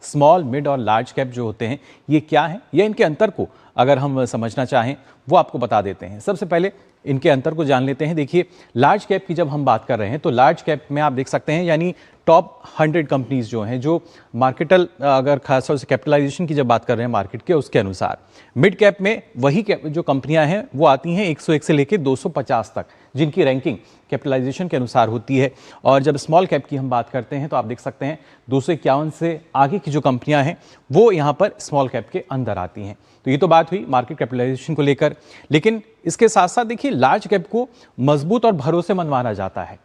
Small, mid और large cap जो होते हैं ये क्या हैं या इनके अंतर को अगर हम समझना चाहें वो आपको बता देते हैं। सबसे पहले इनके अंतर को जान लेते हैं। देखिए, लार्ज कैप की जब हम बात कर रहे हैं तो लार्ज कैप में आप देख सकते हैं यानी टॉप 100 कंपनीज जो हैं, जो मार्केटल अगर खासतौर से कैपिटलाइजेशन की जब बात कर रहे हैं मार्केट के, उसके अनुसार। मिड कैप में वही जो कंपनियां हैं वो आती हैं 101 से लेकर 250 तक, जिनकी रैंकिंग कैपिटलाइजेशन के अनुसार होती है। और जब स्मॉल कैप की हम बात करते हैं तो आप देख सकते हैं 251 से आगे की जो कंपनियां हैं वो यहाँ पर स्मॉल कैप के अंदर आती हैं। तो ये तो बात हुई मार्केट कैपिटलाइजेशन को लेकर, लेकिन इसके साथ साथ देखिए लार्ज कैप को मजबूत और भरोसेमंद माना जाता है।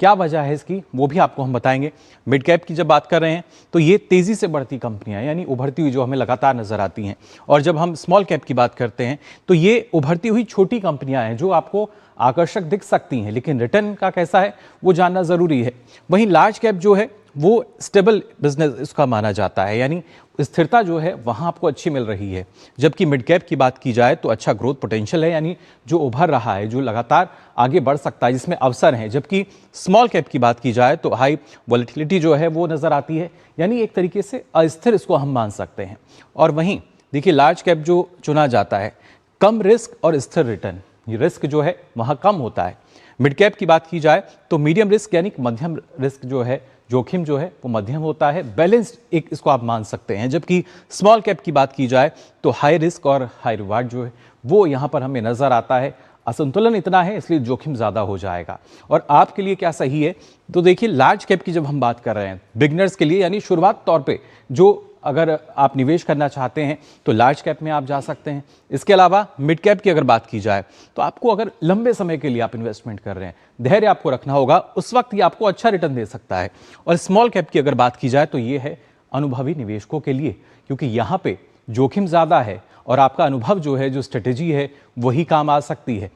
क्या वजह है इसकी वो भी आपको हम बताएंगे। मिड कैप की जब बात कर रहे हैं तो ये तेजी से बढ़ती कंपनियां यानी उभरती हुई जो हमें लगातार नजर आती हैं। और जब हम स्मॉल कैप की बात करते हैं तो ये उभरती हुई छोटी कंपनियां हैं जो आपको आकर्षक दिख सकती हैं, लेकिन रिटर्न का कैसा है वो जानना जरूरी है। वहीं लार्ज कैप जो है वो स्टेबल बिजनेस इसका माना जाता है, यानी स्थिरता जो है वहां आपको अच्छी मिल रही है। जबकि मिड कैप की बात की जाए तो अच्छा ग्रोथ पोटेंशियल है, यानी जो उभर रहा है, जो लगातार आगे बढ़ सकता है, जिसमें अवसर हैं। जबकि स्मॉल कैप की बात की जाए तो हाई वॉलेटिलिटी जो है वो नजर आती है, यानी एक तरीके से अस्थिर इसको हम मान सकते हैं। और वहीं देखिए लार्ज कैप जो चुना जाता है, कम रिस्क और स्थिर रिटर्न, ये रिस्क जो है वहां कम होता है। मिड कैप की बात की जाए तो मीडियम रिस्क यानी मध्यम रिस्क जो है, जोखिम जो है वो मध्यम होता है, बैलेंस्ड एक इसको आप मान सकते हैं। जबकि स्मॉल कैप की बात की जाए तो हाई रिस्क और हाई रिवार्ड जो है वो यहाँ पर हमें नजर आता है। असंतुलन इतना है इसलिए जोखिम ज़्यादा हो जाएगा। और आपके लिए क्या सही है, तो देखिए लार्ज कैप की जब हम बात कर रहे हैं बिगनर्स के लिए, यानी शुरुआत तौर पे जो अगर आप निवेश करना चाहते हैं तो लार्ज कैप में आप जा सकते हैं। इसके अलावा मिड कैप की अगर बात की जाए तो आपको अगर लंबे समय के लिए आप इन्वेस्टमेंट कर रहे हैं, धैर्य आपको रखना होगा, उस वक्त ये आपको अच्छा रिटर्न दे सकता है। और स्मॉल कैप की अगर बात की जाए तो ये है अनुभवी निवेशकों के लिए, क्योंकि यहाँ पे जोखिम ज़्यादा है और आपका अनुभव जो है, जो स्ट्रेटेजी है वही काम आ सकती है।